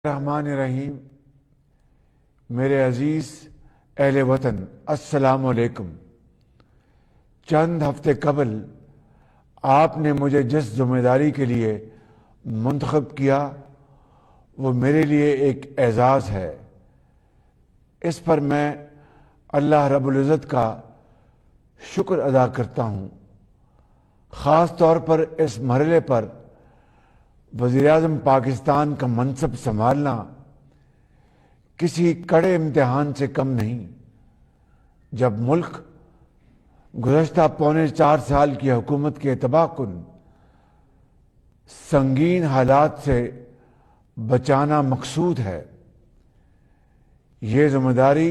الرحمن الرحیم۔ میرے عزیز اہل وطن، السلام علیکم۔ چند ہفتے قبل آپ نے مجھے جس ذمہ داری کے لیے منتخب کیا وہ میرے لیے ایک اعزاز ہے۔ اس پر میں اللہ رب العزت کا شکر ادا کرتا ہوں۔ خاص طور پر اس مرحلے پر وزیراعظم پاکستان کا منصب سنبھالنا کسی کڑے امتحان سے کم نہیں، جب ملک گزشتہ پونے 4 سال کی حکومت کے تباہ کن سنگین حالات سے بچانا مقصود ہے۔ یہ ذمہ داری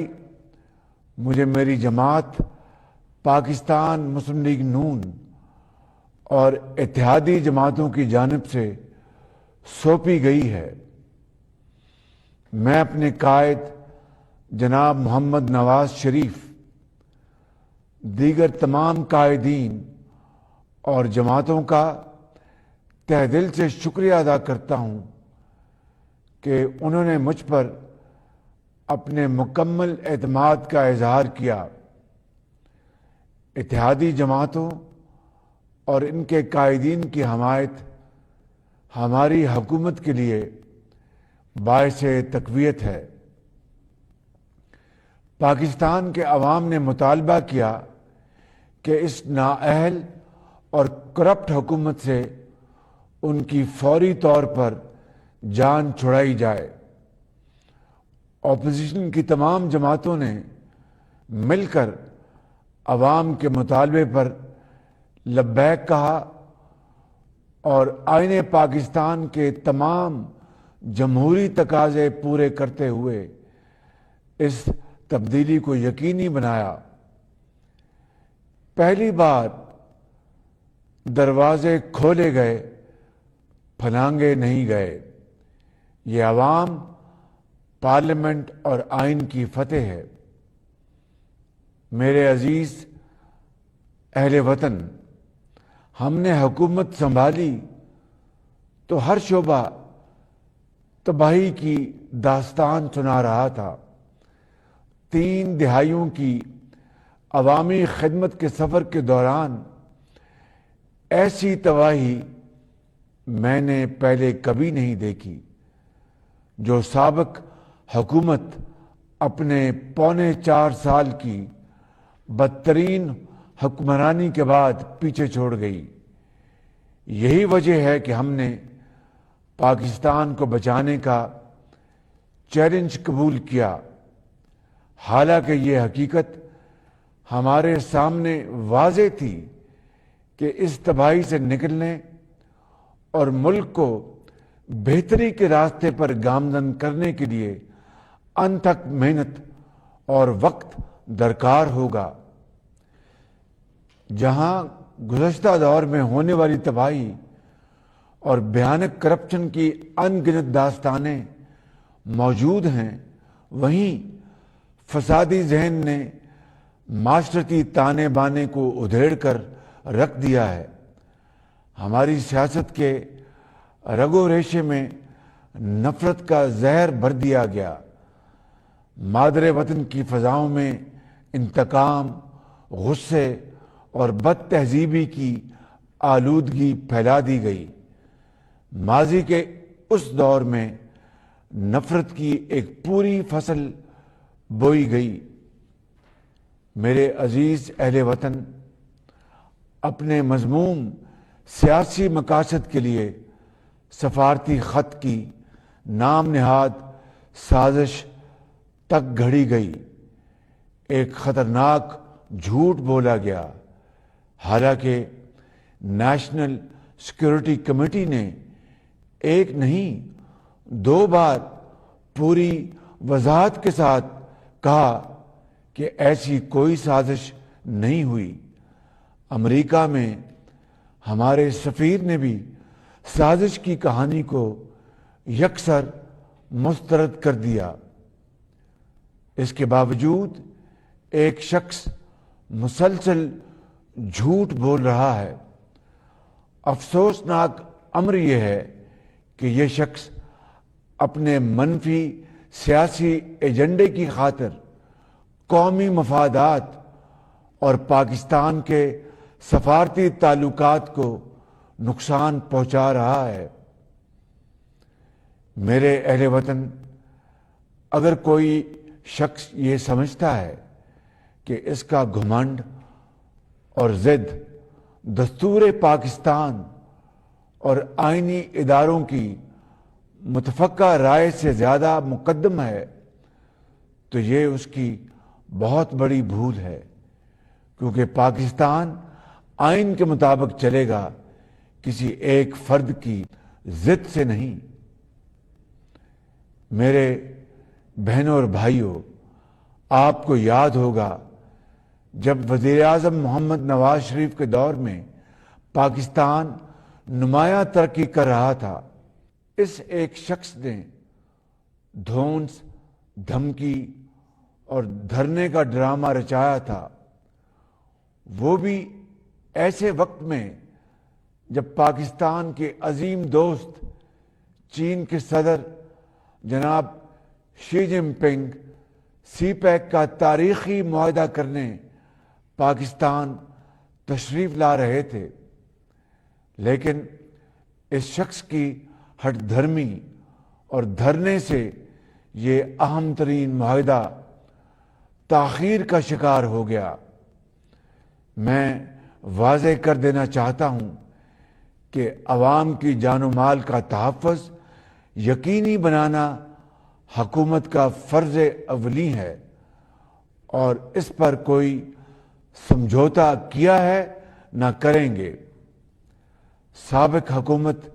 مجھے میری جماعت پاکستان مسلم لیگ نون اور اتحادی جماعتوں کی جانب سے سونپی گئی ہے۔ میں اپنے قائد جناب محمد نواز شریف، دیگر تمام قائدین اور جماعتوں کا تہ دل سے شکریہ ادا کرتا ہوں کہ انہوں نے مجھ پر اپنے مکمل اعتماد کا اظہار کیا۔ اتحادی جماعتوں اور ان کے قائدین کی حمایت ہماری حکومت کے لیے باعث تقویت ہے۔ پاکستان کے عوام نے مطالبہ کیا کہ اس نااہل اور کرپٹ حکومت سے ان کی فوری طور پر جان چھڑائی جائے۔ اپوزیشن کی تمام جماعتوں نے مل کر عوام کے مطالبے پر لبیک کہا اور آئین پاکستان کے تمام جمہوری تقاضے پورے کرتے ہوئے اس تبدیلی کو یقینی بنایا۔ پہلی بار دروازے کھولے گئے، پھلانگے نہیں گئے۔ یہ عوام، پارلیمنٹ اور آئین کی فتح ہے۔ میرے عزیز اہل وطن، ہم نے حکومت سنبھالی تو ہر شعبہ تباہی کی داستان سنا رہا تھا۔ 3 دہائیوں کی عوامی خدمت کے سفر کے دوران ایسی تباہی میں نے پہلے کبھی نہیں دیکھی، جو سابق حکومت اپنے پونے 4 سال کی بدترین حکمرانی کے بعد پیچھے چھوڑ گئی۔ یہی وجہ ہے کہ ہم نے پاکستان کو بچانے کا چیلنج قبول کیا، حالانکہ یہ حقیقت ہمارے سامنے واضح تھی کہ اس تباہی سے نکلنے اور ملک کو بہتری کے راستے پر گامزن کرنے کے لیے انتھک محنت اور وقت درکار ہوگا۔ جہاں گزشتہ دور میں ہونے والی تباہی اور بھیانک کرپشن کی ان گنت داستانیں موجود ہیں، وہیں فسادی ذہن نے معاشرتی تانے بانے کو ادھیڑ کر رکھ دیا ہے۔ ہماری سیاست کے رگ و ریشے میں نفرت کا زہر بھر دیا گیا۔ مادر وطن کی فضاؤں میں انتقام، غصے اور بد تہذیبی کی آلودگی پھیلا دی گئی۔ ماضی کے اس دور میں نفرت کی ایک پوری فصل بوئی گئی۔ میرے عزیز اہل وطن، اپنے مذموم سیاسی مقاصد کے لیے سفارتی خط کی نام نہاد سازش تک گھڑی گئی۔ ایک خطرناک جھوٹ بولا گیا، حالانکہ نیشنل سیکورٹی کمیٹی نے ایک نہیں 2 بار پوری وضاحت کے ساتھ کہا کہ ایسی کوئی سازش نہیں ہوئی۔ امریکہ میں ہمارے سفیر نے بھی سازش کی کہانی کو یکسر مسترد کر دیا۔ اس کے باوجود ایک شخص مسلسل جھوٹ بول رہا ہے۔ افسوسناک امر یہ ہے کہ یہ شخص اپنے منفی سیاسی ایجنڈے کی خاطر قومی مفادات اور پاکستان کے سفارتی تعلقات کو نقصان پہنچا رہا ہے۔ میرے اہل وطن، اگر کوئی شخص یہ سمجھتا ہے کہ اس کا گھمنڈ اور ضد دستور پاکستان اور آئینی اداروں کی متفقہ رائے سے زیادہ مقدم ہے تو یہ اس کی بہت بڑی بھول ہے، کیونکہ پاکستان آئین کے مطابق چلے گا، کسی ایک فرد کی ضد سے نہیں۔ میرے بہنوں اور بھائیوں، آپ کو یاد ہوگا جب وزیر اعظم محمد نواز شریف کے دور میں پاکستان نمایاں ترقی کر رہا تھا، اس ایک شخص نے دھونس، دھمکی اور دھرنے کا ڈرامہ رچایا تھا، وہ بھی ایسے وقت میں جب پاکستان کے عظیم دوست چین کے صدر جناب شی جن پنگ سی پیک کا تاریخی معاہدہ کرنے پاکستان تشریف لا رہے تھے، لیکن اس شخص کی ہٹ دھرمی اور دھرنے سے یہ اہم ترین معاہدہ تاخیر کا شکار ہو گیا۔ میں واضح کر دینا چاہتا ہوں کہ عوام کی جان و مال کا تحفظ یقینی بنانا حکومت کا فرض اولی ہے، اور اس پر کوئی سمجھوتا کیا ہے نہ کریں گے۔ سابق حکومت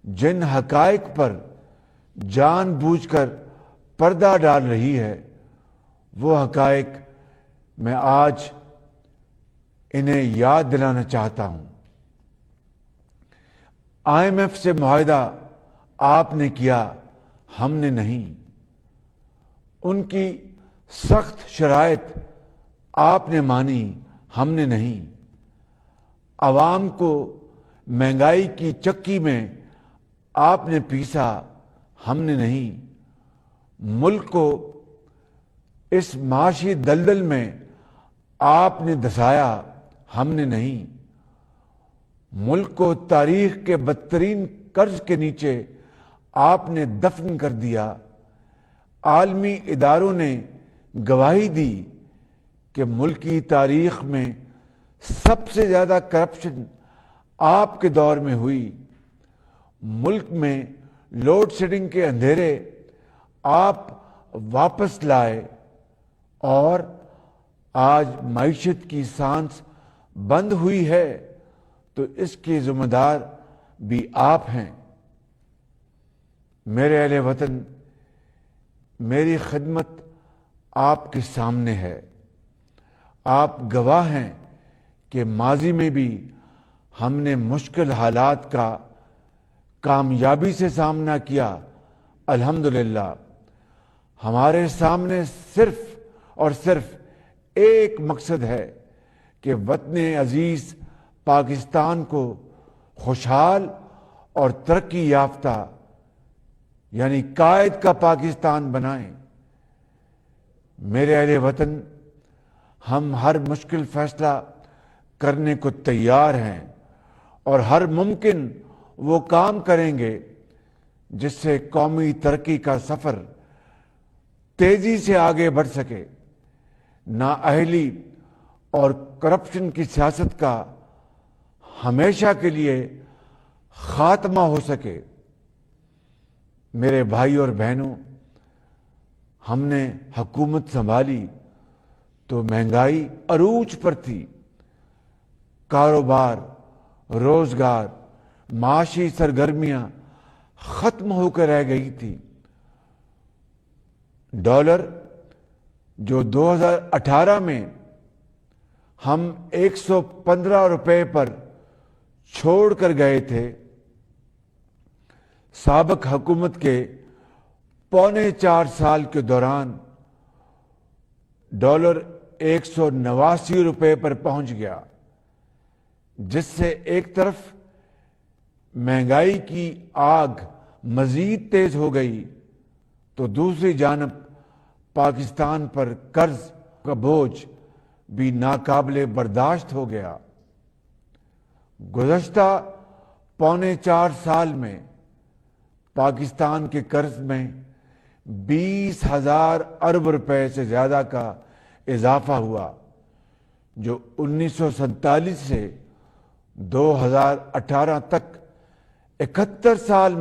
جن حقائق پر جان بوجھ کر پردہ ڈال رہی ہے، وہ حقائق میں آج انہیں یاد دلانا چاہتا ہوں۔ IMF سے معاہدہ آپ نے کیا، ہم نے نہیں۔ ان کی سخت شرائط آپ نے مانی، ہم نے نہیں۔ عوام کو مہنگائی کی چکی میں آپ نے پیسا، ہم نے نہیں۔ ملک کو اس معاشی دلدل میں آپ نے دھسایا، ہم نے نہیں۔ ملک کو تاریخ کے بدترین قرض کے نیچے آپ نے دفن کر دیا۔ عالمی اداروں نے گواہی دی کہ ملکی تاریخ میں سب سے زیادہ کرپشن آپ کے دور میں ہوئی۔ ملک میں لوڈ شیڈنگ کے اندھیرے آپ واپس لائے، اور آج معیشت کی سانس بند ہوئی ہے تو اس کے ذمہ دار بھی آپ ہیں۔ میرے اہل وطن، میری خدمت آپ کے سامنے ہے۔ آپ گواہ ہیں کہ ماضی میں بھی ہم نے مشکل حالات کا کامیابی سے سامنا کیا۔ الحمدللہ ہمارے سامنے صرف اور صرف ایک مقصد ہے کہ وطن عزیز پاکستان کو خوشحال اور ترقی یافتہ، یعنی قائد کا پاکستان بنائیں۔ میرے اہل وطن، ہم ہر مشکل فیصلہ کرنے کو تیار ہیں اور ہر ممکن وہ کام کریں گے جس سے قومی ترقی کا سفر تیزی سے آگے بڑھ سکے، نااہلی اور کرپشن کی سیاست کا ہمیشہ کے لیے خاتمہ ہو سکے۔ میرے بھائی اور بہنوں، ہم نے حکومت سنبھالی تو مہنگائی عروج پر تھی، کاروبار، روزگار، معاشی سرگرمیاں ختم ہو کر رہ گئی تھی۔ ڈالر جو 2018 میں ہم 115 روپے پر چھوڑ کر گئے تھے، سابق حکومت کے پونے 4 سال کے دوران ڈالر 189 روپے پر پہنچ گیا، جس سے ایک طرف مہنگائی کی آگ مزید تیز ہو گئی تو دوسری جانب پاکستان پر قرض کا بوجھ بھی ناقابل برداشت ہو گیا۔ گزشتہ پونے 4 سال میں پاکستان کے قرض میں 20,000 ارب روپے سے زیادہ کا اضافہ ہوا، جو 1947 سے 2018 تک 71 سال